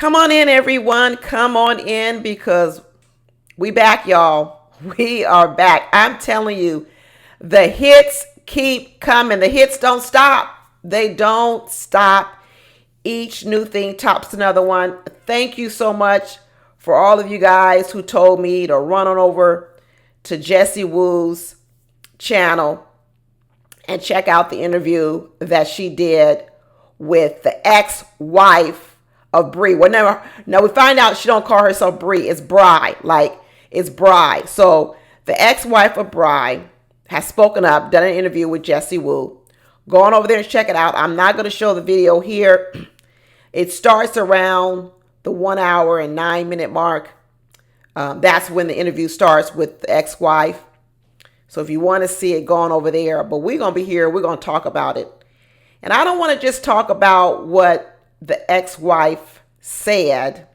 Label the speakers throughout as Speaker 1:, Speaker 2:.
Speaker 1: Come on in, everyone. Come on in because we back, y'all. We are back. I'm telling you, the hits keep coming. The hits don't stop. They don't stop. Each new thing tops another one. Thank you so much for all of you guys who told me to run on over to Jessie Woo's channel and check out the interview that she did with the ex-wife of Bri. Well, now we find out she don't call herself Bri. It's Bri. Like, it's Bri. So the ex-wife of Bri has spoken up, done an interview with Jessie Woo. Go on over there and check it out. I'm not going to show the video here. It starts around the 1 hour and 9 minute mark. That's when the interview starts with the ex-wife. So if you want to see it, go on over there. But we're going to be here. We're going to talk about it. And I don't want to just talk about what the ex-wife said.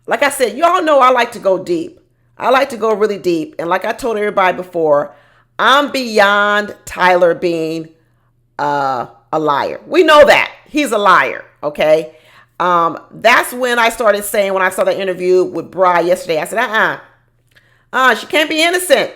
Speaker 1: Like I said, y'all know I like to go deep. I like to go really deep. And like I told everybody before, I'm beyond Tyler being a liar. We know that. He's a liar, okay? That's when I started saying, when I saw the interview with Bri yesterday, I said, she can't be innocent.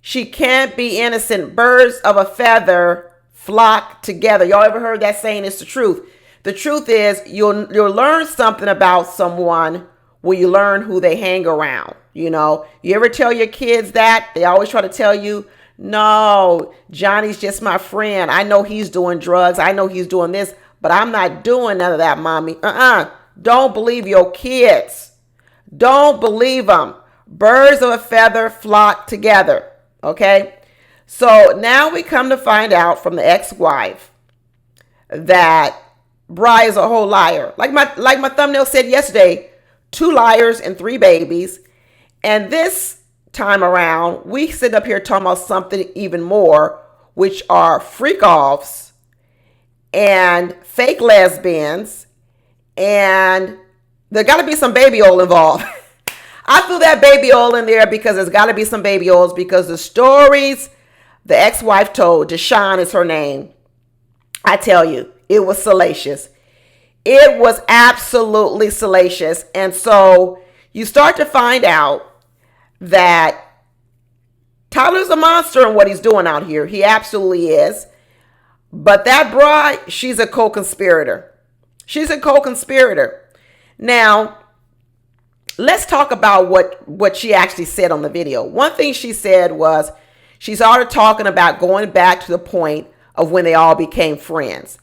Speaker 1: She can't be innocent. Birds of a feather flock together. Y'all ever heard that saying? It's the truth. The truth is you'll learn something about someone when you learn who they hang around. You know, you ever tell your kids that? They always try to tell you, no, Johnny's just my friend. I know he's doing drugs. I know he's doing this, but I'm not doing none of that, mommy. Don't believe your kids. Don't believe them. Birds of a feather flock together. Okay. So now we come to find out from the ex-wife that Bri is a whole liar. Like my thumbnail said yesterday, 2 liars and 3 babies. And this time around, we sit up here talking about something even more, which are freak-offs and fake lesbians. And there got to be some baby oil involved. I threw that baby oil in there because there's got to be some baby oils, because the stories the ex-wife told, Deshawn is her name, I tell you, it was salacious. It was absolutely salacious. And so you start to find out that Tyler's a monster in what he's doing out here. He absolutely is. But that Bri, she's a co-conspirator. She's a co-conspirator. Now, let's talk about what she actually said on the video. One thing she said was she started talking about going back to the point of when they all became friends.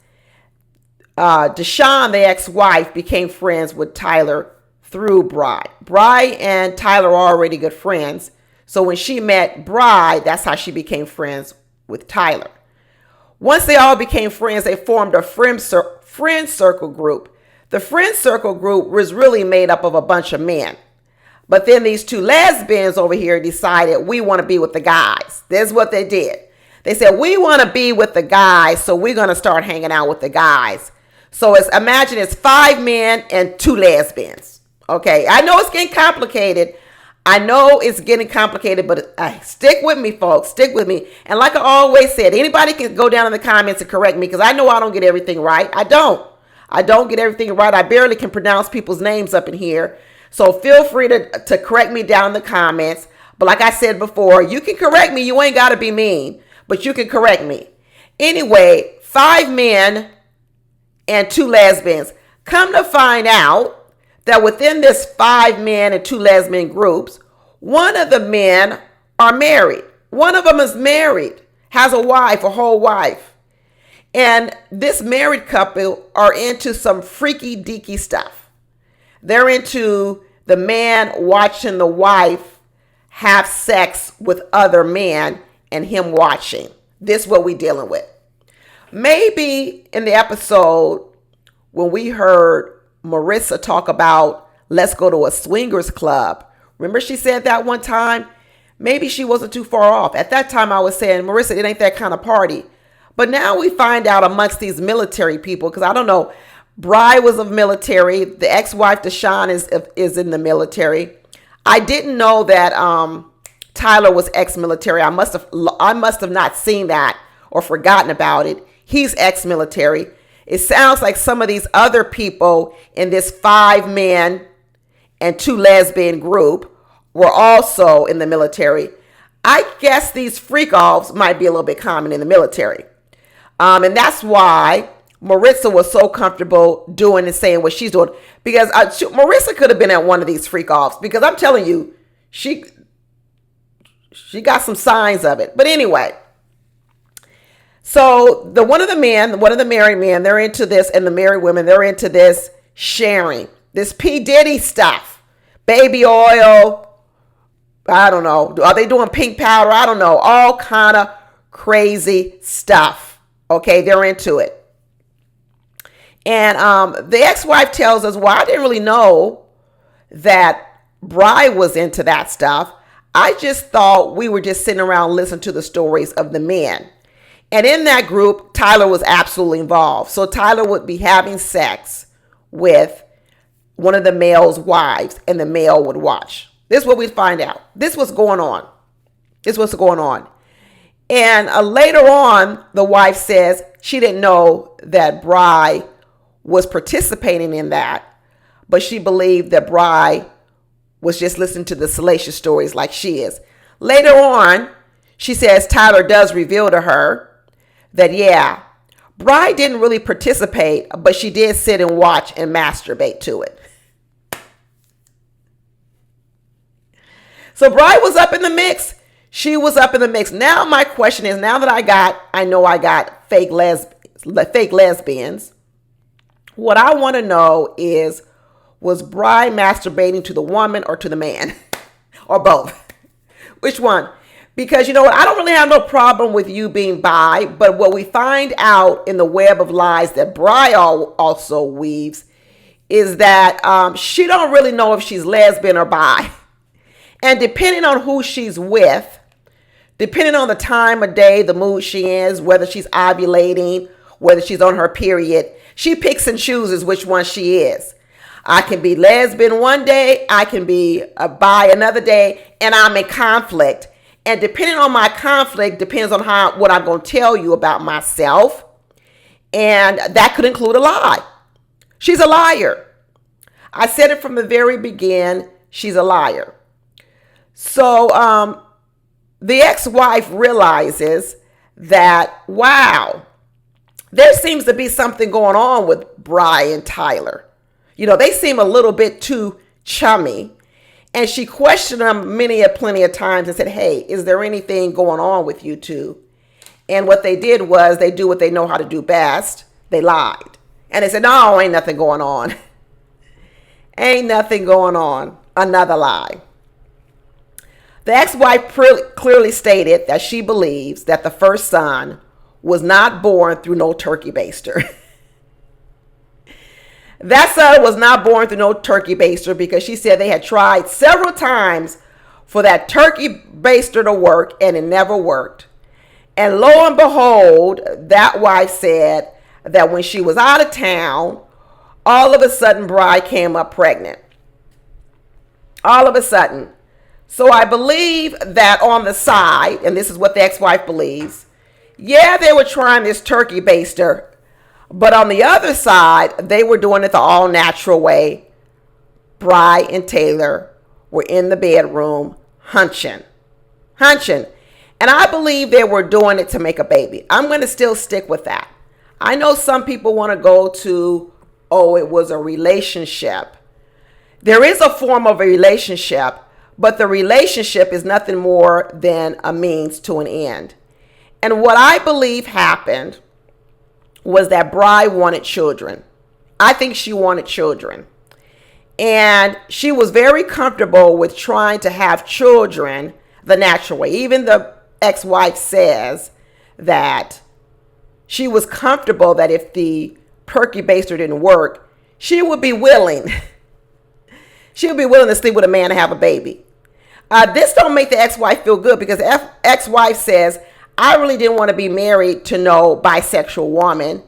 Speaker 1: Deshawn, the ex-wife, became friends with Tyler through Bri. Bri and Tyler are already good friends. So when she met Bri, that's how she became friends with Tyler. Once they all became friends, they formed a friend circle group. The friend circle group was really made up of a bunch of men. But then these 2 lesbians over here decided, we want to be with the guys. This is what they did. They said, we want to be with the guys, so we're going to start hanging out with the guys. So imagine it's 5 men and 2 lesbians. Okay, I know it's getting complicated. But stick with me, folks. Stick with me. And like I always said, anybody can go down in the comments and correct me, because I know I don't get everything right. I don't get everything right. I barely can pronounce people's names up in here. So feel free to correct me down in the comments. But like I said before, you can correct me. You ain't got to be mean, but you can correct me. Anyway, 5 men and 2 lesbians. Come to find out that within this 5 men and 2 lesbian groups, one of the men are married. One of them is married, has a wife, a whole wife. And this married couple are into some freaky deaky stuff. They're into the man watching the wife have sex with other men and him watching. This is what we're dealing with. Maybe in the episode when we heard Marissa talk about let's go to a swingers club. Remember she said that one time? Maybe she wasn't too far off. At that time I was saying, Marissa, it ain't that kind of party. But now we find out amongst these military people, because I don't know, Bri was of military. The ex-wife Deshawn is in the military. I didn't know that Tyler was ex-military. I must have not seen that or forgotten about it. He's ex-military. It sounds like some of these other people in this 5 men and 2 lesbian group were also in the military. I guess these freak offs might be a little bit common in the military. And that's why Marissa was so comfortable doing and saying what she's doing. Because Marissa could have been at one of these freak offs. Because I'm telling you, she got some signs of it. But anyway, so one of the married men, they're into this, and the married women, they're into this sharing. This P. Diddy stuff. Baby oil. I don't know. Are they doing pink powder? I don't know. All kind of crazy stuff. Okay, they're into it. And the ex-wife tells us, well, I didn't really know that Bri was into that stuff. I just thought we were just sitting around listening to the stories of the men. And in that group, Tyler was absolutely involved. So Tyler would be having sex with one of the male's wives, and the male would watch. This is what we find out. This was going on. And later on, the wife says she didn't know that Bri was participating in that, but she believed that Bri was just listening to the salacious stories like she is. Later on, she says Tyler does reveal to her that, yeah, Bri didn't really participate, but she did sit and watch and masturbate to it. So Bri was up in the mix. She was up in the mix. Now my question is, now that I know I got fake lesbians, what I want to know is, was Bri masturbating to the woman or to the man? Or both? Which one? Because you know what? I don't really have no problem with you being bi, but what we find out in the web of lies that Bri also weaves is that she don't really know if she's lesbian or bi. And depending on who she's with, depending on the time of day, the mood she is, whether she's ovulating, whether she's on her period, she picks and chooses which one she is. I can be lesbian one day, I can be bi another day, and I'm in conflict. And depending on my conflict, depends on what I'm going to tell you about myself. And that could include a lie. She's a liar. I said it from the very beginning. She's a liar. So the ex-wife realizes that, wow, there seems to be something going on with Bri and Tyler. You know, they seem a little bit too chummy. And she questioned them plenty of times and said, hey, is there anything going on with you two? And what they did was they do what they know how to do best. They lied. And they said, no, ain't nothing going on. Ain't nothing going on. Another lie. The ex-wife clearly stated that she believes that the first son was not born through no turkey baster. That son was not born through no turkey baster because she said they had tried several times for that turkey baster to work and it never worked. And lo and behold, that wife said that when she was out of town, all of a sudden Bri came up pregnant. All of a sudden. So I believe that on the side, and this is what the ex-wife believes, yeah, they were trying this turkey baster, but on the other side, they were doing it the all-natural way. Bri and Taylor were in the bedroom hunching. And I believe they were doing it to make a baby. I'm going to still stick with that. I know some people want to go to, oh, it was a relationship. There is a form of a relationship, but the relationship is nothing more than a means to an end. And what I believe happened was that Bri wanted children. I think she wanted children. And she was very comfortable with trying to have children the natural way. Even the ex-wife says that she was comfortable that if the turkey baster didn't work, she would be willing. She would be willing to sleep with a man and have a baby. This don't make the ex-wife feel good because the ex-wife says, I really didn't want to be married to no bisexual woman.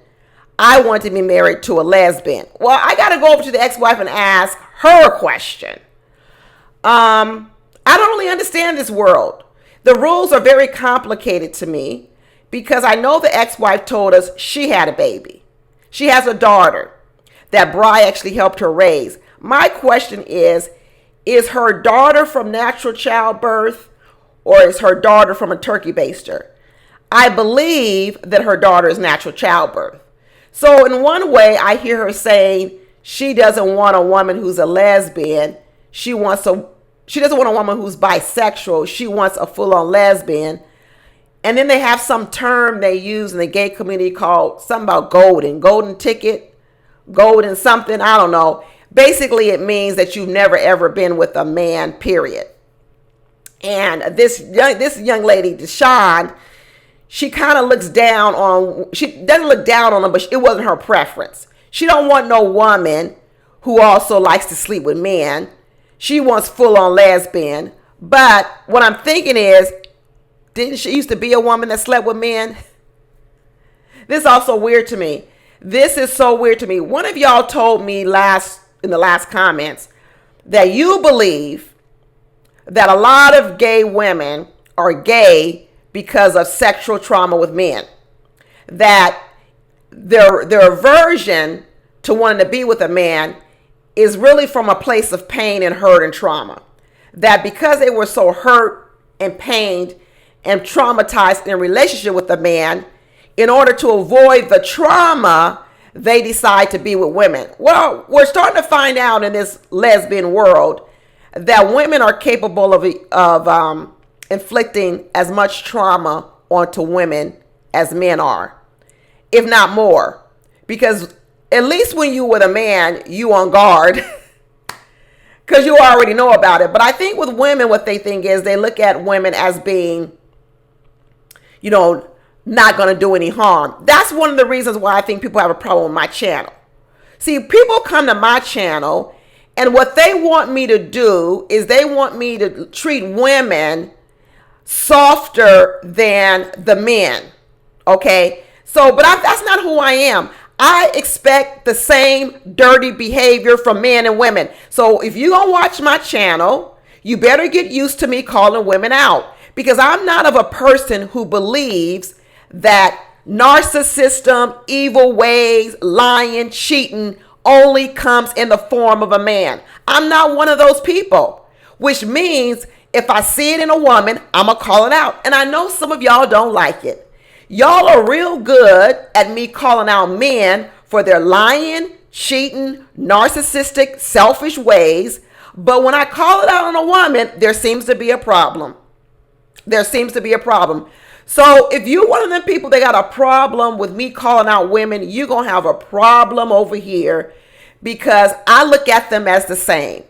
Speaker 1: I wanted to be married to a lesbian. Well, I got to go over to the ex-wife and ask her a question. I don't really understand this world. The rules are very complicated to me because I know the ex-wife told us she had a baby. She has a daughter that Bri actually helped her raise. My question is her daughter from natural childbirth or is her daughter from a turkey baster? I believe that her daughter is natural childbirth. So in one way, I hear her saying she doesn't want a woman who's a lesbian. She doesn't want a woman who's bisexual. She wants a full-on lesbian. And then they have some term they use in the gay community called something about golden ticket, golden something, I don't know. Basically, it means that you've never ever been with a man, period. And this young lady, Deshawn, she kind of looks down on, she doesn't look down on them, but it wasn't her preference. She don't want no woman who also likes to sleep with men. She wants full-on lesbian. But what I'm thinking is, didn't she used to be a woman that slept with men? This is also weird to me. This is so weird to me. One of y'all told me in the last comments that you believe that a lot of gay women are gay because of sexual trauma with men. That their aversion to wanting to be with a man is really from a place of pain and hurt and trauma. That because they were so hurt and pained and traumatized in a relationship with a man, in order to avoid the trauma, they decide to be with women. Well, we're starting to find out in this lesbian world that women are capable of inflicting as much trauma onto women as men are, if not more. Because at least when you with a man, you on guard because you already know about it. But I think with women, what they think is they look at women as being, not going to do any harm. That's one of the reasons why I think people have a problem with my channel. See, people come to my channel and what they want me to do is they want me to treat women softer than the men. Okay? So, but that's not who I am. I expect the same dirty behavior from men and women. So if you're going to watch my channel, you better get used to me calling women out. Because I'm not of a person who believes that narcissism, evil ways, lying, cheating only comes in the form of a man. I'm not one of those people, which means if I see it in a woman, I'm going to call it out. And I know some of y'all don't like it. Y'all are real good at me calling out men for their lying, cheating, narcissistic, selfish ways. But when I call it out on a woman, there seems to be a problem. There seems to be a problem. So if you're one of them people that got a problem with me calling out women, you're going to have a problem over here because I look at them as the same.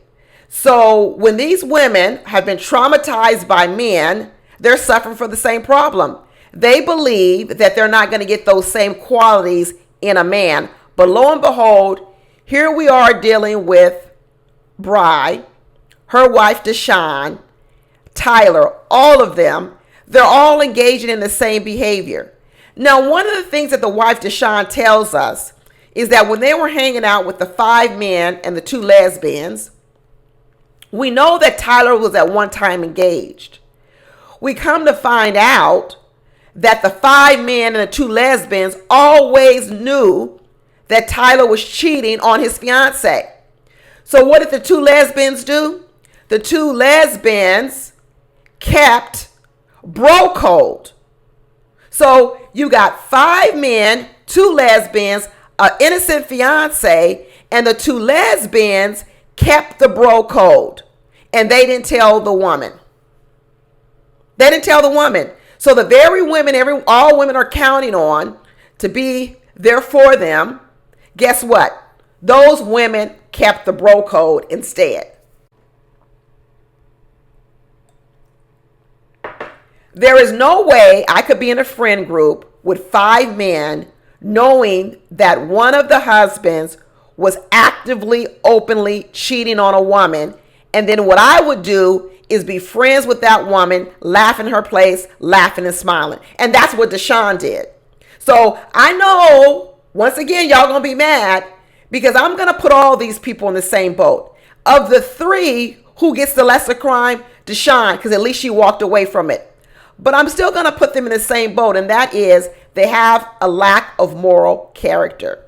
Speaker 1: So when these women have been traumatized by men, they're suffering from the same problem. They believe that they're not going to get those same qualities in a man. But lo and behold, here we are dealing with Bri, her wife Deshawn, Tyler, all of them. They're all engaging in the same behavior. Now, one of the things that the wife Deshawn tells us is that when they were hanging out with the 5 men and the 2 lesbians, we know that Tyler was at one time engaged. We come to find out that the 5 men and the 2 lesbians always knew that Tyler was cheating on his fiance. So what did the 2 lesbians do? The 2 lesbians kept bro code. So you got 5 men, 2 lesbians, an innocent fiance, and the 2 lesbians kept the bro code. And they didn't tell the woman. They didn't tell the woman. So the very women, all women are counting on to be there for them. Guess what? Those women kept the bro code instead. There is no way I could be in a friend group with 5 men knowing that one of the husbands was actively, openly cheating on a woman. And then what I would do is be friends with that woman, laugh in her place, laughing and smiling. And that's what Deshawn did. So I know, once again, y'all going to be mad because I'm going to put all these people in the same boat. Of the 3, who gets the lesser crime? Deshawn, because at least she walked away from it. But I'm still going to put them in the same boat, and that is they have a lack of moral character.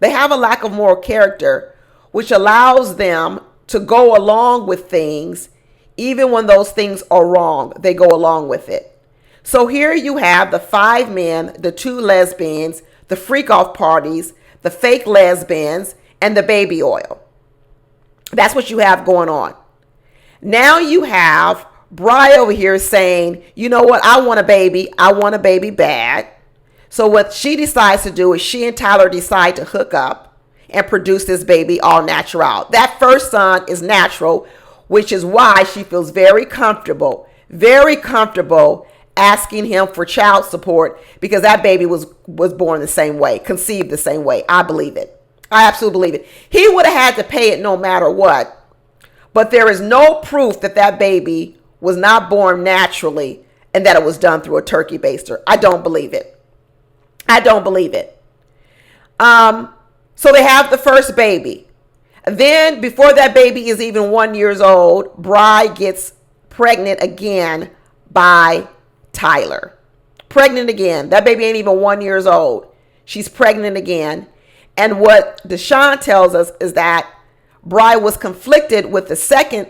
Speaker 1: They have a lack of moral character, which allows them to go along with things even when those things are wrong. They go along with it. So here you have the 5 men, the 2 lesbians, the freak off parties, the fake lesbians, and the baby oil. That's what you have going on. Now you have Bri over here saying, you know what, I want a baby. I want a baby bad. So what she decides to do is she and Tyler decide to hook up and produce this baby all natural. That first son is natural, which is why she feels very comfortable asking him for child support, because that baby was born the same way, conceived the same way. I believe it. I absolutely believe it. He would have had to pay it no matter what. But there is no proof that that baby was not born naturally and that it was done through a turkey baster. I don't believe it. I don't believe it. So they have the first baby. Then before that baby is even 1 year old, Bri gets pregnant again by Tyler. Pregnant again. That baby ain't even 1 year old. She's pregnant again. And what Deshaun tells us is that Bri was conflicted with the second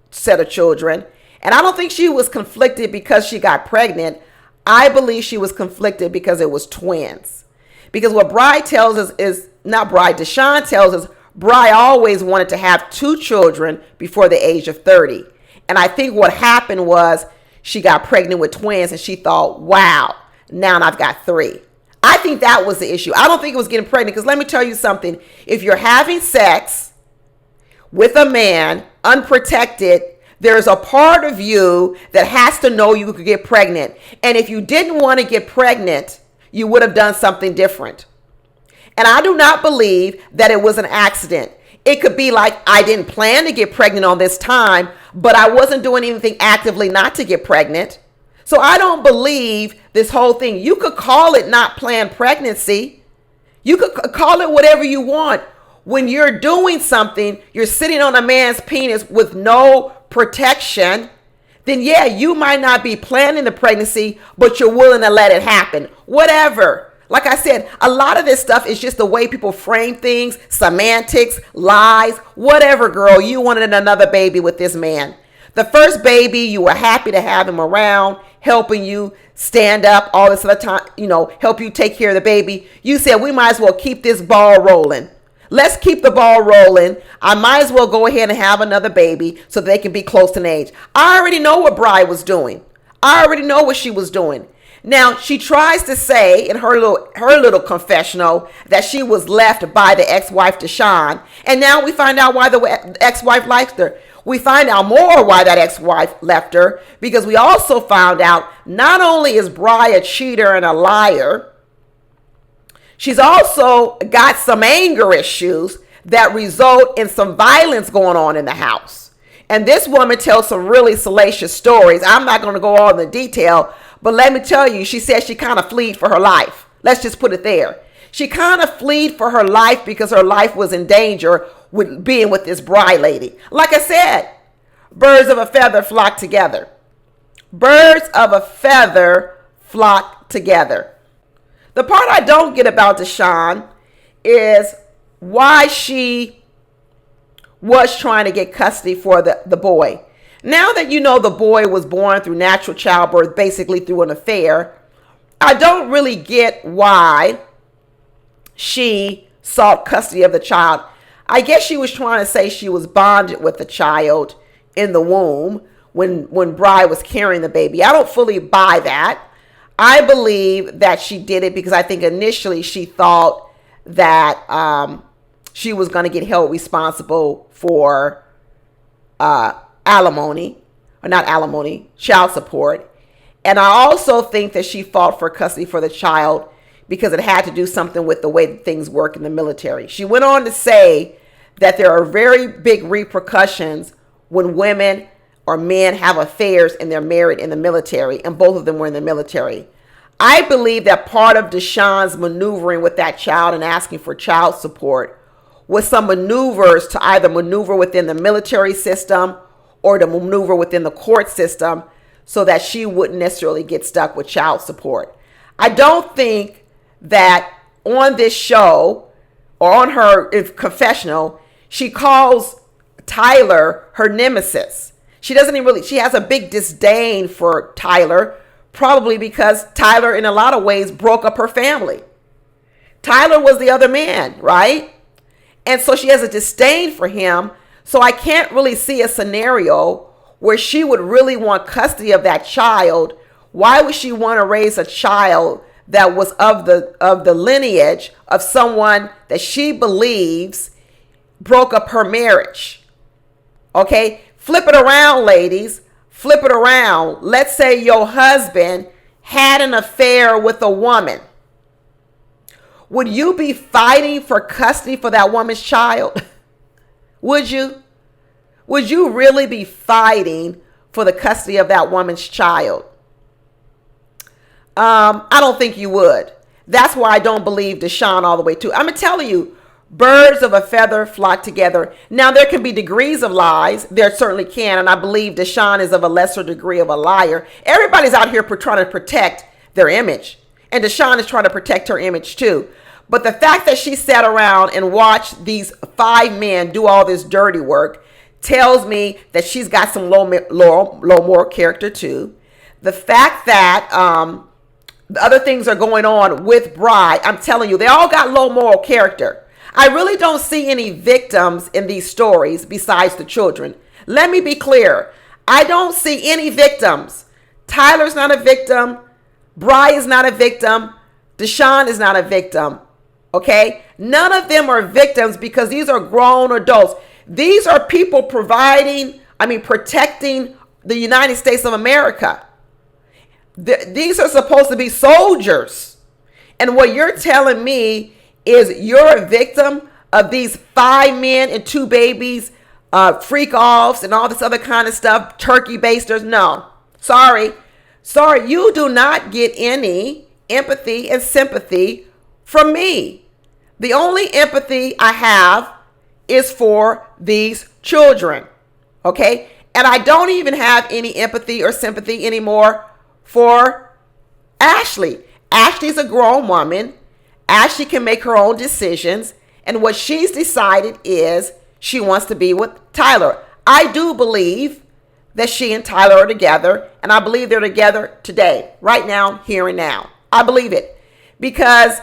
Speaker 1: set of children. And I don't think she was conflicted because she got pregnant. I believe she was conflicted because it was twins. Because what Bri tells us is, not Bri, Deshaun tells us, Bri always wanted to have 2 children before the age of 30. And I think what happened was she got pregnant with twins and she thought, wow, now I've got 3. I think that was the issue. I don't think it was getting pregnant, because let me tell you something. If you're having sex with a man unprotected, there's a part of you that has to know you could get pregnant. And if you didn't want to get pregnant, you would have done something different. And I do not believe that it was an accident. It could be like, I didn't plan to get pregnant on this time, but I wasn't doing anything actively not to get pregnant. So I don't believe this whole thing. You could call it not planned pregnancy. You could call it whatever you want. When you're doing something, you're sitting on a man's penis with no protection, then yeah, you might not be planning the pregnancy, but you're willing to let it happen. Whatever. Like I said, a lot of this stuff is just the way people frame things, semantics, lies, whatever, girl. You wanted another baby with this man. The first baby, you were happy to have him around, helping you stand up all this other time, help you take care of the baby. You said, we might as well keep this ball rolling. Let's keep the ball rolling. I might as well go ahead and have another baby so they can be close in age. I already know what Bri was doing. I already know what she was doing. Now, she tries to say in her little confessional that she was left by the ex-wife Deshaun. And now we find out why the ex-wife liked her. We find out more why that ex-wife left her, because we also found out not only is Bri a cheater and a liar, she's also got some anger issues that result in some violence going on in the house. And this woman tells some really salacious stories. I'm not going to go all into detail, but let me tell you, she said she kind of fled for her life. Let's just put it there. She kind of fled for her life because her life was in danger with being with this Bri lady. Like I said, birds of a feather flock together. Birds of a feather flock together. The part I don't get about Deshaun is why she was trying to get custody for the boy. Now that you know the boy was born through natural childbirth, basically through an affair, I don't really get why she sought custody of the child. I guess she was trying to say she was bonded with the child in the womb when Bri was carrying the baby. I don't fully buy that. I believe that she did it because I think initially she thought that she was going to get held responsible for alimony, or not alimony, child support. And I also think that she fought for custody for the child because it had to do something with the way that things work in the military. She went on to say that there are very big repercussions when women or men have affairs and they're married in the military, and both of them were in the military. I believe that part of Deshaun's maneuvering with that child and asking for child support was some maneuvers to either maneuver within the military system or to maneuver within the court system so that she wouldn't necessarily get stuck with child support. I don't think that on this show or on her confessional, she calls Tyler her nemesis. She doesn't even really, she has a big disdain for Tyler, probably because Tyler in a lot of ways broke up her family. Tyler was the other man, right? And so she has a disdain for him. So I can't really see a scenario where she would really want custody of that child. Why would she want to raise a child that was of the lineage of someone that she believes broke up her marriage? Okay, flip it around, ladies. Flip it around. Let's say your husband had an affair with a woman. Would you be fighting for custody for that woman's child? Would you? Would you really be fighting for the custody of that woman's child? I don't think you would. That's why I don't believe Deshaun all the way too. I'm going to tell you, birds of a feather flock together. Now, there can be degrees of lies. There certainly can. And I believe Deshaun is of a lesser degree of a liar. Everybody's out here trying to protect their image. And Deshaun is trying to protect her image too. But the fact that she sat around and watched these 5 men do all this dirty work tells me that she's got some low moral character too. The fact that the other things are going on with Bri, I'm telling you, they all got low moral character. I really don't see any victims in these stories besides the children. Let me be clear. I don't see any victims. Tyler's not a victim. Bri is not a victim. Deshaun is not a victim. Okay? None of them are victims because these are grown adults. These are people protecting the United States of America. These are supposed to be soldiers. And what you're telling me is you're a victim of these 5 men and 2 babies, freak offs and all this other kind of stuff, turkey basters. No, sorry, you do not get any empathy and sympathy from me. The only empathy I have is for these children, okay? And I don't even have any empathy or sympathy anymore for Ashley. Ashley's a grown woman. Ashley can make her own decisions. And what she's decided is she wants to be with Tyler. I do believe that she and Tyler are together. And I believe they're together today, right now, here and now. I believe it. Because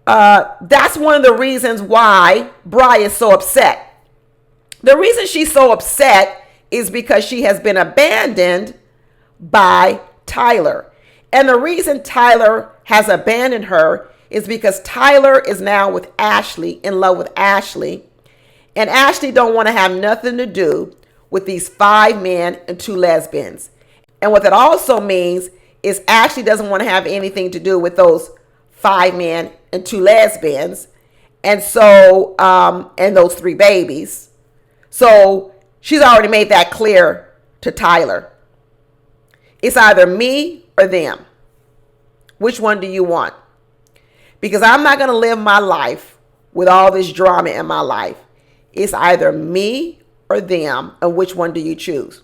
Speaker 1: that's one of the reasons why Bri is so upset. The reason she's so upset is because she has been abandoned by Tyler. And the reason Tyler has abandoned her is because Tyler is now with Ashley, in love with Ashley. And Ashley don't want to have nothing to do with these 5 men and 2 lesbians. And what that also means is Ashley doesn't want to have anything to do with those 5 men and 2 lesbians. And so, and those 3 babies. So she's already made that clear to Tyler. It's either me or them. Which one do you want? Because I'm not going to live my life with all this drama in my life. It's either me or them. And which one do you choose?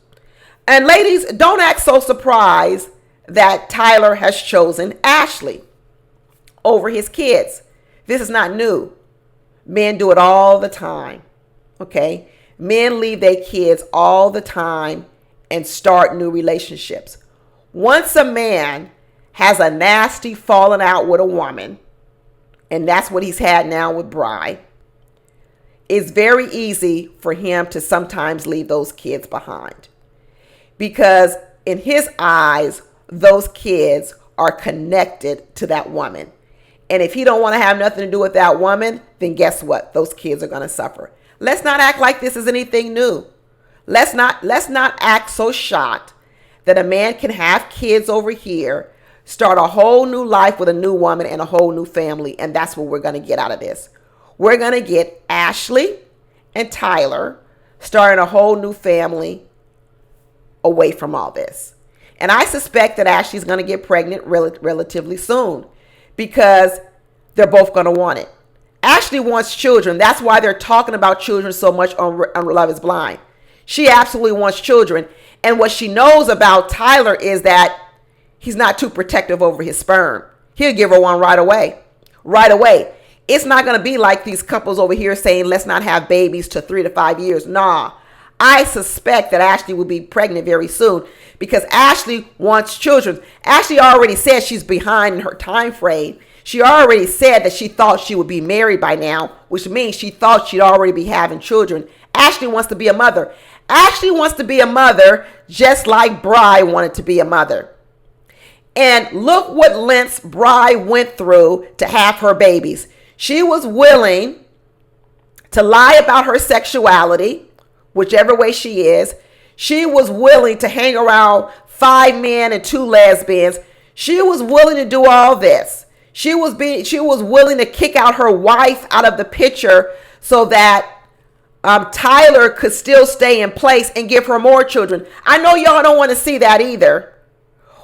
Speaker 1: And ladies, don't act so surprised that Tyler has chosen Ashley over his kids. This is not new. Men do it all the time. Okay? Men leave their kids all the time and start new relationships. Once a man has a nasty falling out with a woman, and that's what he's had now with Bri, it's very easy for him to sometimes leave those kids behind. Because in his eyes, those kids are connected to that woman. And if he don't want to have nothing to do with that woman, then guess what? Those kids are going to suffer. Let's not act like this is anything new. Let's not act so shocked that a man can have kids over here, start a whole new life with a new woman and a whole new family. And that's what we're going to get out of this. We're going to get Ashley and Tyler starting a whole new family away from all this. And I suspect that Ashley's going to get pregnant relatively soon because they're both going to want it. Ashley wants children. That's why they're talking about children so much on Love is Blind. She absolutely wants children. And what she knows about Tyler is that he's not too protective over his sperm. He'll give her one right away. Right away. It's not going to be like these couples over here saying, let's not have babies to 3 to 5 years. Nah, I suspect that Ashley will be pregnant very soon because Ashley wants children. Ashley already said she's behind in her time frame. She already said that she thought she would be married by now, which means she thought she'd already be having children. Ashley wants to be a mother. Ashley wants to be a mother just like Bri wanted to be a mother. And look what lengths Bri went through to have her babies. She was willing to lie about her sexuality, whichever way she is. She was willing to hang around 5 men and 2 lesbians. She was willing to do all this. She was willing to kick out her wife out of the picture so that Tyler could still stay in place and give her more children. I know y'all don't want to see that either.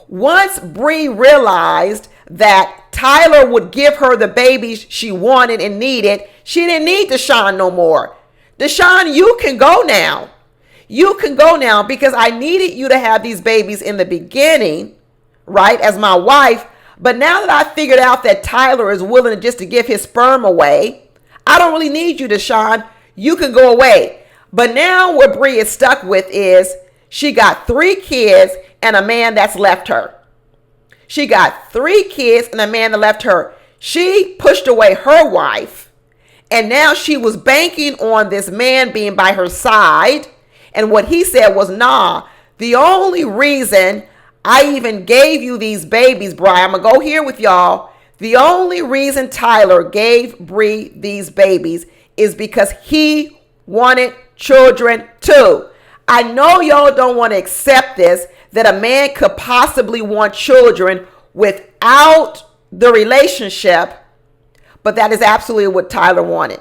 Speaker 1: Once Bri realized that Tyler would give her the babies she wanted and needed, she didn't need Deshaun no more. Deshaun, you can go now. You can go now because I needed you to have these babies in the beginning, right, as my wife. But now that I figured out that Tyler is willing just to give his sperm away, I don't really need you, Deshaun. You can go away. But now what Bri is stuck with is she got 3 kids and a man that's left her. She got 3 kids and a man that left her. She pushed away her wife, and now she was banking on this man being by her side. And what he said was, nah, the only reason I even gave you these babies, Bri, I'm going to go here with y'all. The only reason Tyler gave Bri these babies is because he wanted children too. I know y'all don't want to accept this, that a man could possibly want children without the relationship, but that is absolutely what Tyler wanted.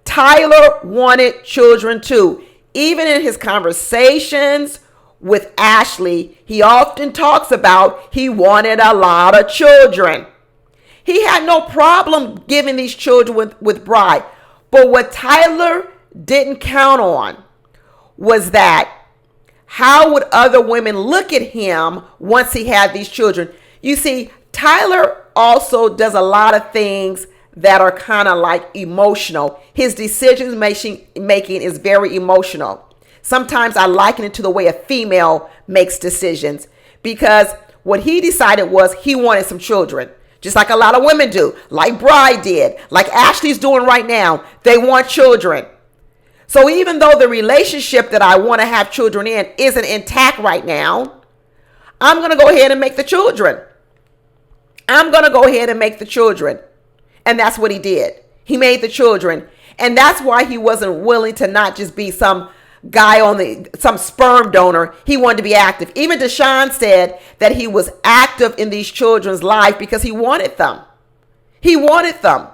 Speaker 1: Tyler wanted children too. Even in his conversations with Ashley, he often talks about he wanted a lot of children. He had no problem giving these children with Bri. But what Tyler didn't count on was that how would other women look at him once he had these children? You see, Tyler also does a lot of things that are kind of like emotional. His decisions making is very emotional. Sometimes I liken it to the way a female makes decisions, because what he decided was he wanted some children, just like a lot of women do, like Bri did, like Ashley's doing right now. They want children. So even though the relationship that I want to have children in isn't intact right now, I'm going to go ahead and make the children. I'm going to go ahead and make the children. And that's what he did. He made the children. And that's why he wasn't willing to not just be some guy some sperm donor. He wanted to be active. Even Deshaun said that he was active in these children's life because he wanted them. He wanted them.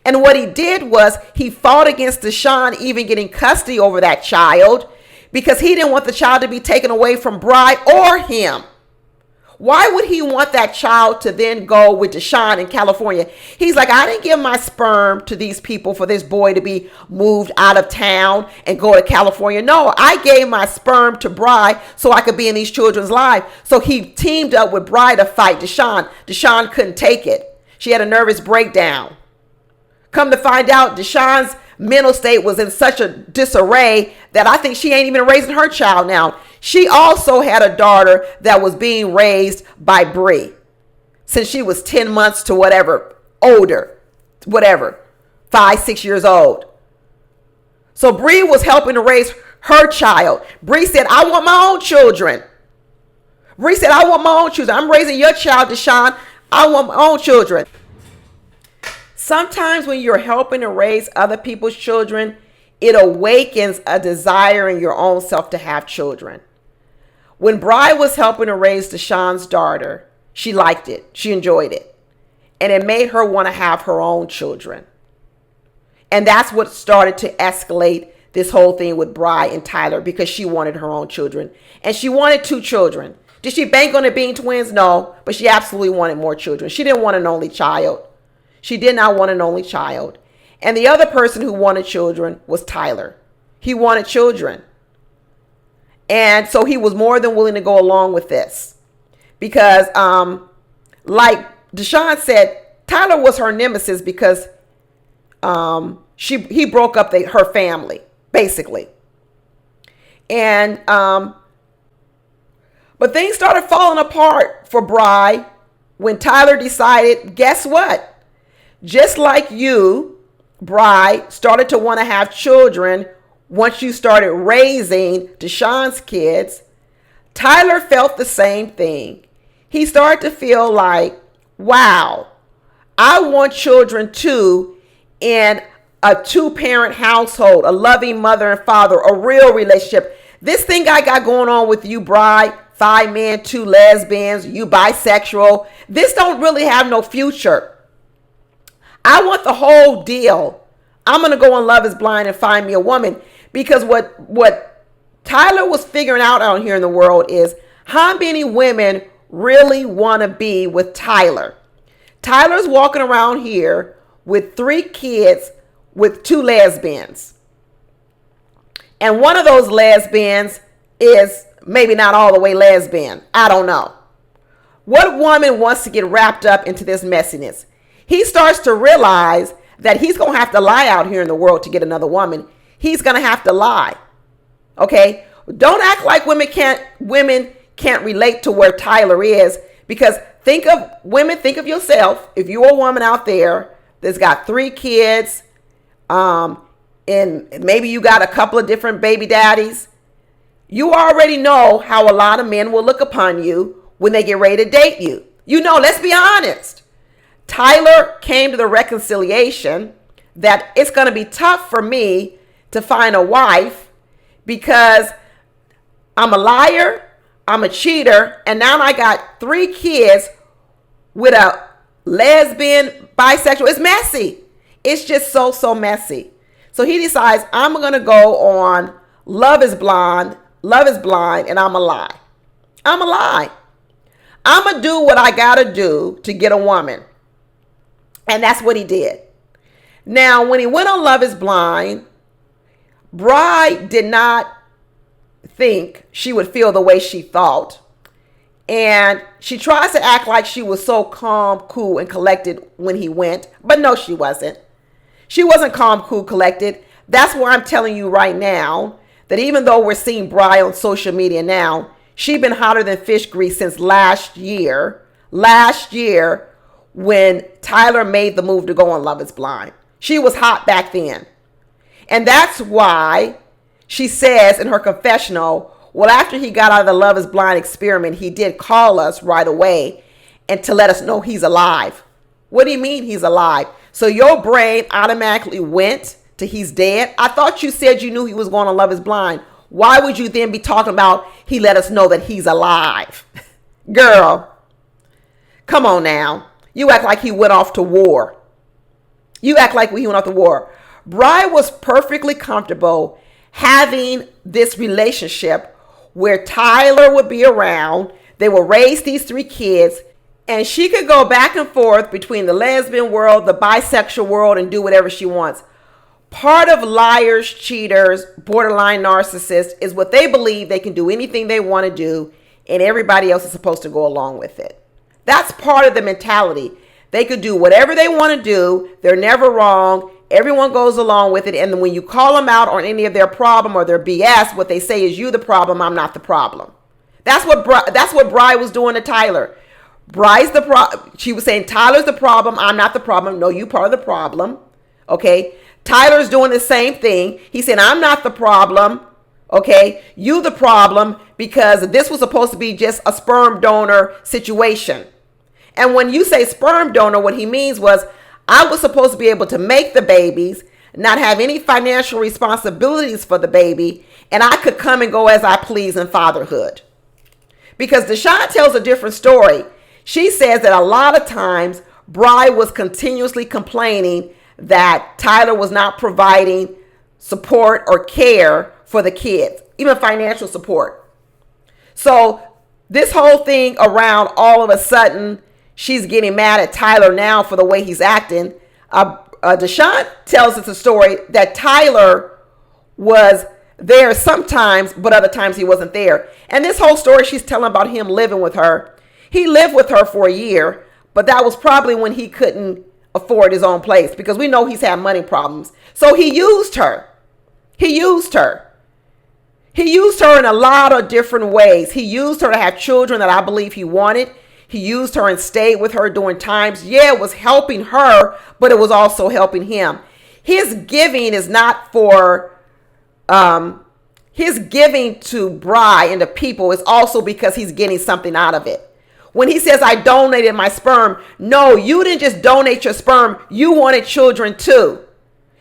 Speaker 1: And what he did was he fought against Deshaun even getting custody over that child because he didn't want the child to be taken away from Bri or him. Why would he want that child to then go with Deshaun in California? He's like, I didn't give my sperm to these people for this boy to be moved out of town and go to California. No, I gave my sperm to Bri so I could be in these children's lives. So he teamed up with Bri to fight Deshaun. Deshaun couldn't take it. She had a nervous breakdown. Come to find out, Deshaun's mental state was in such a disarray that I think she ain't even raising her child now. She also had a daughter that was being raised by Bri since she was 10 months to whatever, older, whatever, 5, 6 years old. So Bri was helping to raise her child. Bri said, I want my own children. Bri said, I want my own children. I'm raising your child, Deshaun. I want my own children. Sometimes when you're helping to raise other people's children, it awakens a desire in your own self to have children. When Bri was helping to raise Deshaun's daughter, she liked it. She enjoyed it. And it made her want to have her own children. And that's what started to escalate this whole thing with Bri and Tyler, because she wanted her own children. And she wanted 2 children. Did she bank on it being twins? No, but she absolutely wanted more children. She didn't want an only child. She did not want an only child. And the other person who wanted children was Tyler. He wanted children. And so he was more than willing to go along with this. Because like Deshaun said, Tyler was her nemesis because he broke up her family, basically. And but things started falling apart for Bri when Tyler decided, guess what? Just like you, Bri, started to want to have children once you started raising Deshaun's kids, Tyler felt the same thing. He started to feel like, wow, I want children too in a 2-parent household, a loving mother and father, a real relationship. This thing I got going on with you, Bri, 5 men, 2 lesbians, you bisexual, this don't really have no future. I want the whole deal. I'm going to go on Love is Blind and find me a woman. Because what Tyler was figuring out here in the world is how many women really want to be with Tyler. Tyler's walking around here with 3 kids with 2 lesbians. And one of those lesbians is maybe not all the way lesbian. I don't know. What woman wants to get wrapped up into this messiness? He starts to realize that he's going to have to lie out here in the world to get another woman. He's going to have to lie. Okay? Don't act like women can't relate to where Tyler is, because think of yourself. If you're a woman out there that's got 3 kids, and maybe you got a couple of different baby daddies, you already know how a lot of men will look upon you when they get ready to date you. You know, let's be honest. Tyler came to the reconciliation that it's going to be tough for me to find a wife because I'm a liar, I'm a cheater, and now I got 3 kids with a lesbian, bisexual. It's messy. It's just so messy. So he decides, I'm going to go on Love is Blind, and I'm a lie. I'm a lie. I'm going to do what I got to do to get a woman. And that's what he did. Now, when he went on Love is Blind, Bri did not think she would feel the way she thought. And she tries to act like she was so calm, cool, and collected when he went. But no, she wasn't. She wasn't calm, cool, collected. That's why I'm telling you right now that even though we're seeing Bri on social media now, she's been hotter than fish grease since last year. Last year, when Tyler made the move to go on Love is Blind. She was hot back then. And that's why she says in her confessional, well, after he got out of the Love is Blind experiment, he did call us right away and to let us know he's alive. What do you mean he's alive? So your brain automatically went to he's dead? I thought you said you knew he was going on Love is Blind. Why would you then be talking about he let us know that he's alive? Girl, come on now. You act like he went off to war. You act like he went off to war. Bri was perfectly comfortable having this relationship where Tyler would be around. They would raise these 3 kids, and she could go back and forth between the lesbian world, the bisexual world, and do whatever she wants. Part of liars, cheaters, borderline narcissists is what they believe they can do anything they want to do, and everybody else is supposed to go along with it. That's part of the mentality. They could do whatever they want to do. They're never wrong. Everyone goes along with it. And then when you call them out on any of their problem or their BS, what they say is, you the problem, I'm not the problem. That's what Bri was doing to Tyler. Bri's the problem. She was saying, Tyler's the problem, I'm not the problem. No, you part of the problem. Okay. Tyler's doing the same thing. He said, I'm not the problem. Okay. You the problem, because this was supposed to be just a sperm donor situation. And when you say sperm donor, what he means was, I was supposed to be able to make the babies, not have any financial responsibilities for the baby, and I could come and go as I please in fatherhood. Because Deshaun tells a different story. She says that a lot of times Bri was continuously complaining that Tyler was not providing support or care for the kids, even financial support. So this whole thing around all of a sudden, she's getting mad at Tyler now for the way he's acting. Deshaun tells us a story that Tyler was there sometimes, but other times he wasn't there. And this whole story she's telling about him living with her. He lived with her for a year, but that was probably when he couldn't afford his own place because we know he's had money problems. So he used her. He used her. He used her in a lot of different ways. He used her to have children that I believe he wanted. He used her and stayed with her during times. Yeah, it was helping her, but it was also helping him. His giving is not for, his giving to Bri and the people is also because he's getting something out of it. When he says, I donated my sperm, no, you didn't just donate your sperm. You wanted children too.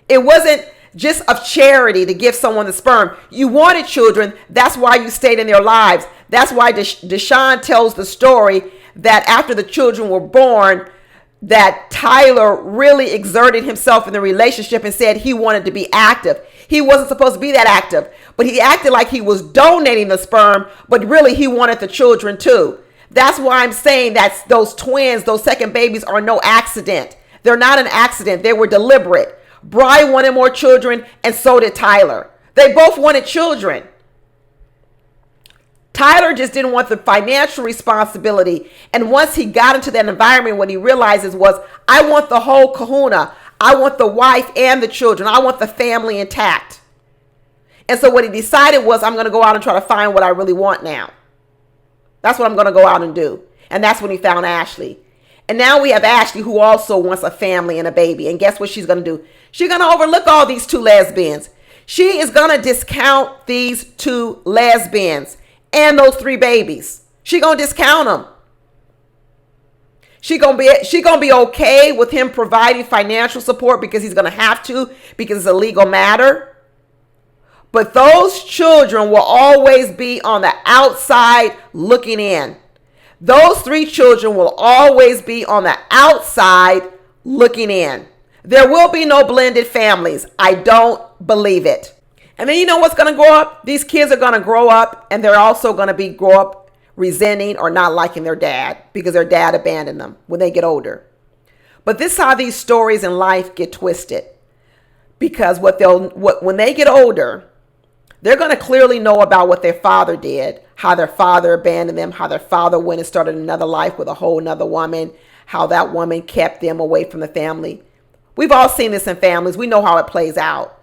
Speaker 1: It wasn't just of charity to give someone the sperm. You wanted children. That's why you stayed in their lives. That's why Deshaun tells the story that after the children were born, that Tyler really exerted himself in the relationship and said he wanted to be active. He wasn't supposed to be that active, but he acted like he was donating the sperm, but really he wanted the children too. That's why I'm saying that those twins, those second babies are no accident. They're not an accident. They were deliberate. Bri wanted more children, and so did Tyler. They both wanted children. Tyler just didn't want the financial responsibility. And once he got into that environment, what he realizes was, I want the whole kahuna. I want the wife and the children. I want the family intact. And so what he decided was, I'm going to go out and try to find what I really want now. That's what I'm going to go out and do. And that's when he found Ashley. And now we have Ashley, who also wants a family and a baby. And guess what she's going to do? She's going to overlook all these two lesbians. She is going to discount these two lesbians and those three babies. She's going to discount them. She's going to be okay with him providing financial support because he's going to have to, because it's a legal matter. But those children will always be on the outside looking in. Those three children will always be on the outside looking in. There will be no blended families. I don't believe it. And then you know what's going to grow up? These kids are going to grow up, and they're also going to grow up resenting or not liking their dad because their dad abandoned them when they get older. But this is how these stories in life get twisted. Because when they get older, they're going to clearly know about what their father did, how their father abandoned them, how their father went and started another life with a whole nother woman, how that woman kept them away from the family. We've all seen this in families. We know how it plays out.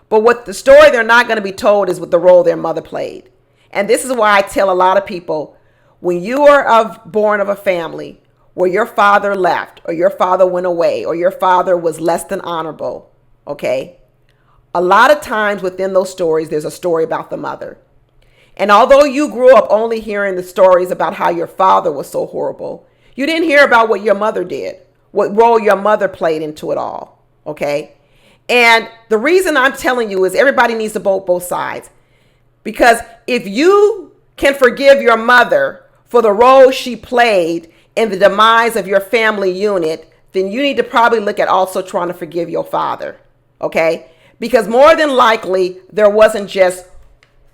Speaker 1: But what the story they're not going to be told is what the role their mother played. And this is why I tell a lot of people, when you are born of a family where your father left or your father went away or your father was less than honorable, okay? A lot of times within those stories, there's a story about the mother. And although you grew up only hearing the stories about how your father was so horrible, you didn't hear about what your mother did, what role your mother played into it all, okay? And the reason I'm telling you is everybody needs to vote both sides. Because if you can forgive your mother for the role she played in the demise of your family unit, then you need to probably look at also trying to forgive your father, okay? Because more than likely, there wasn't just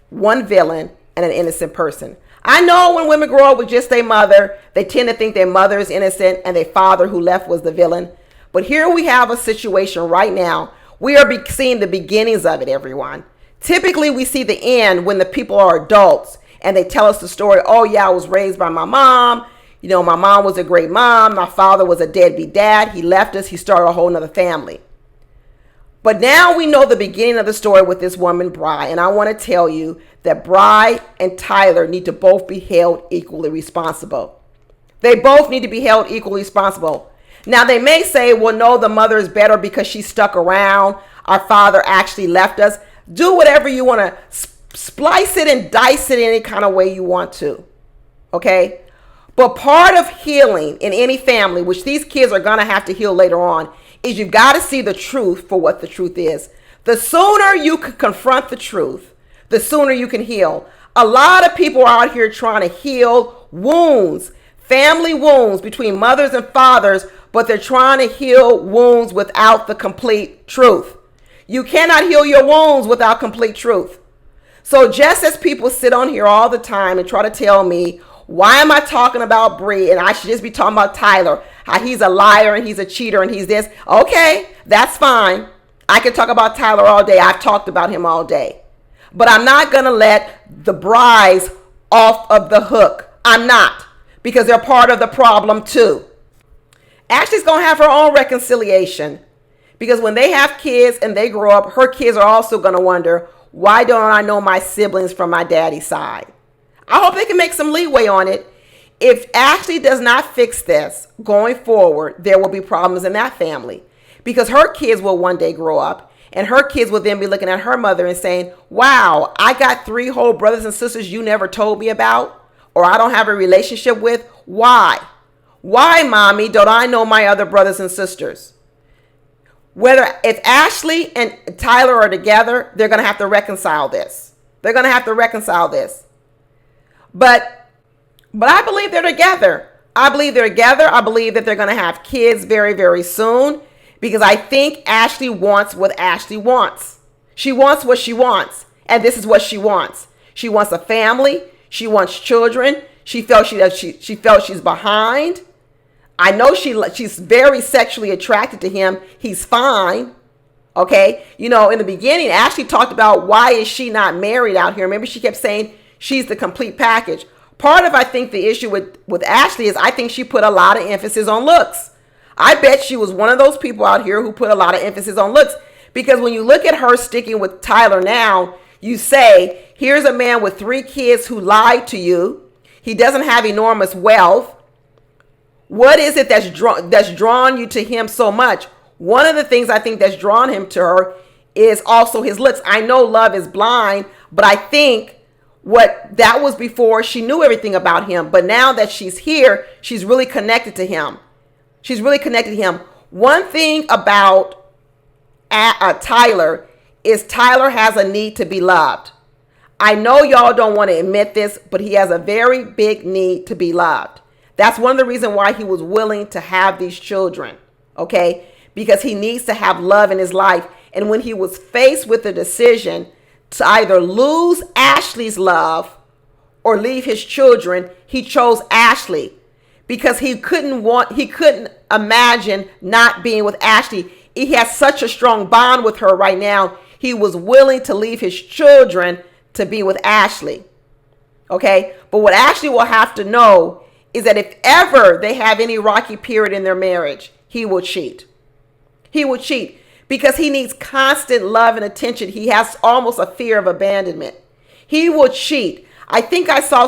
Speaker 1: one villain and an innocent person. I know when women grow up with just their mother, they tend to think their mother is innocent and their father who left was the villain. But here we have a situation right now. We are seeing the beginnings of it, everyone. Typically, we see the end when the people are adults and they tell us the story. Oh, yeah, I was raised by my mom. You know, my mom was a great mom. My father was a deadbeat dad. He left us. He started a whole nother family. But now we know the beginning of the story with this woman, Bri. And I want to tell you that Bri and Tyler need to both be held equally responsible. They both need to be held equally responsible. Now, they may say, well, no, the mother is better because she stuck around. Our father actually left us. Do whatever you want to. Splice it and dice it any kind of way you want to. Okay? But part of healing in any family, which these kids are going to have to heal later on, is you've got to see the truth for what the truth is. The sooner you can confront the truth, the sooner you can heal. A lot of people are out here trying to heal wounds, family wounds between mothers and fathers, but they're trying to heal wounds without the complete truth. You cannot heal your wounds without complete truth. So just as people sit on here all the time and try to tell me, why am I talking about Bri and I should just be talking about Tyler, how he's a liar and he's a cheater and he's this. Okay, that's fine. I can talk about Tyler all day. I've talked about him all day. But I'm not going to let the Bris off of the hook. I'm not, because they're part of the problem too. Ashley's going to have her own reconciliation, because when they have kids and they grow up, her kids are also going to wonder, why don't I know my siblings from my daddy's side? I hope they can make some leeway on it. If Ashley does not fix this going forward, there will be problems in that family, because her kids will one day grow up and her kids will then be looking at her mother and saying, wow, I got 3 whole brothers and sisters you never told me about, or I don't have a relationship with. Why? Why, mommy, don't I know my other brothers and sisters? If Ashley and Tyler are together, they're going to have to reconcile this. They're going to have to reconcile this. But I believe they're together. I believe they're together. I believe that they're going to have kids very, very soon, because I think Ashley wants what Ashley wants. She wants what she wants, and this is what she wants. She wants a family. She wants children. She felt she's behind. I know she's very sexually attracted to him. He's fine. Okay. You know, in the beginning, Ashley talked about, why is she not married out here? Remember, she kept saying she's the complete package. Part of, I think, the issue with Ashley is I think she put a lot of emphasis on looks. I bet she was one of those people out here who put a lot of emphasis on looks, because when you look at her sticking with Tyler now, you say, here's a man with 3 kids who lied to you. He doesn't have enormous wealth. What is it that's drawn you to him so much? One of the things I think that's drawn him to her is also his looks. I know love is blind, but I think that was before she knew everything about him. But now that she's here, she's really connected to him. She's really connected to him. One thing about Tyler is Tyler has a need to be loved. I know y'all don't want to admit this, but he has a very big need to be loved. That's one of the reasons why he was willing to have these children, okay? Because he needs to have love in his life. And when he was faced with the decision to either lose Ashley's love or leave his children, he chose Ashley, because he couldn't imagine not being with Ashley. He has such a strong bond with her right now. He was willing to leave his children to be with Ashley. Okay? But what Ashley will have to know is that if ever they have any rocky period in their marriage, he will cheat. He will cheat because he needs constant love and attention. He has almost a fear of abandonment. He will cheat. I think I saw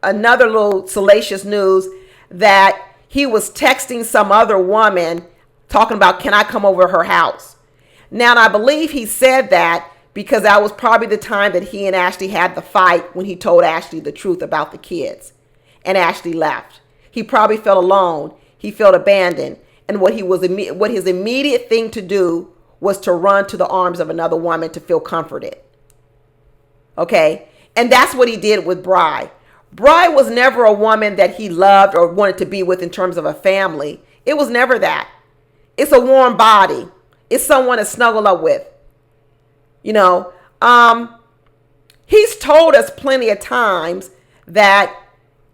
Speaker 1: another little salacious news, that he was texting some other woman talking about, can I come over to her house? Now, I believe he said that because that was probably the time that he and Ashley had the fight, when he told Ashley the truth about the kids and Ashley left. He probably felt alone. He felt abandoned. And what his immediate thing to do was to run to the arms of another woman to feel comforted. Okay? And that's what he did with Bri. Bri was never a woman that he loved or wanted to be with in terms of a family. It was never that. It's a warm body. It's someone to snuggle up with. You know, he's told us plenty of times that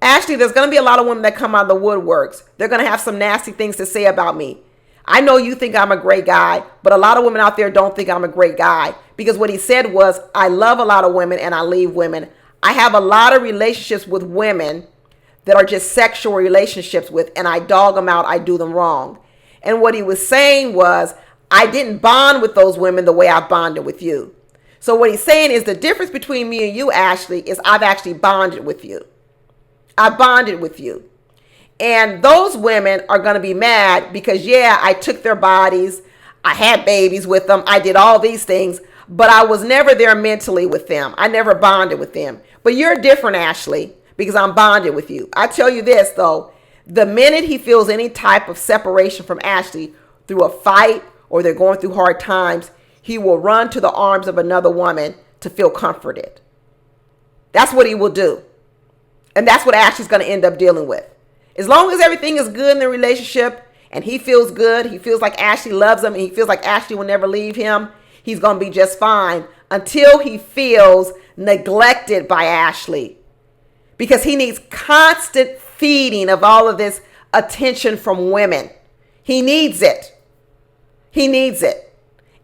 Speaker 1: actually there's going to be a lot of women that come out of the woodworks. They're going to have some nasty things to say about me. I know you think I'm a great guy, but a lot of women out there don't think I'm a great guy, because what he said was, I love a lot of women and I leave women. I have a lot of relationships with women that are just sexual relationships with, and I dog them out. I do them wrong. And what he was saying was, I didn't bond with those women the way I bonded with you. So what he's saying is, the difference between me and you, Ashley, is I've actually bonded with you. I bonded with you. And those women are going to be mad because, yeah, I took their bodies. I had babies with them. I did all these things, but I was never there mentally with them. I never bonded with them. But you're different, Ashley, because I'm bonded with you. I tell you this, though, the minute he feels any type of separation from Ashley through a fight or they're going through hard times, he will run to the arms of another woman to feel comforted. That's what he will do. And that's what Ashley's going to end up dealing with. As long as everything is good in the relationship and he feels good, he feels like Ashley loves him, and he feels like Ashley will never leave him, he's going to be just fine until he feels neglected by Ashley. Because he needs constant feeding of all of this attention from women. He needs it. He needs it.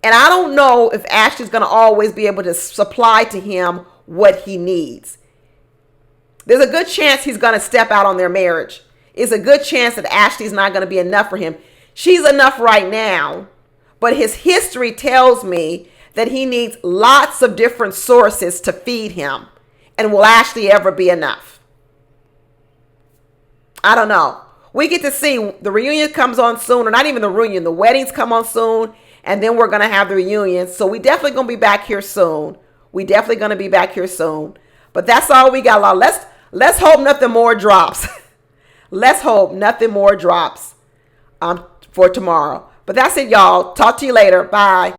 Speaker 1: And I don't know if Ashley's going to always be able to supply to him what he needs. There's a good chance he's going to step out on their marriage. it's a good chance that Ashley's not going to be enough for him. She's enough right now, but his history tells me that he needs lots of different sources to feed him. And will Ashley ever be enough? I don't know. We get to see the reunion comes on soon, or not even the reunion. The weddings come on soon, and then we're going to have the reunion. So we definitely going to be back here soon. We definitely going to be back here soon. But that's all we got. Let's hope nothing more drops. Let's hope nothing more drops for tomorrow. But that's it, y'all. Talk to you later. Bye.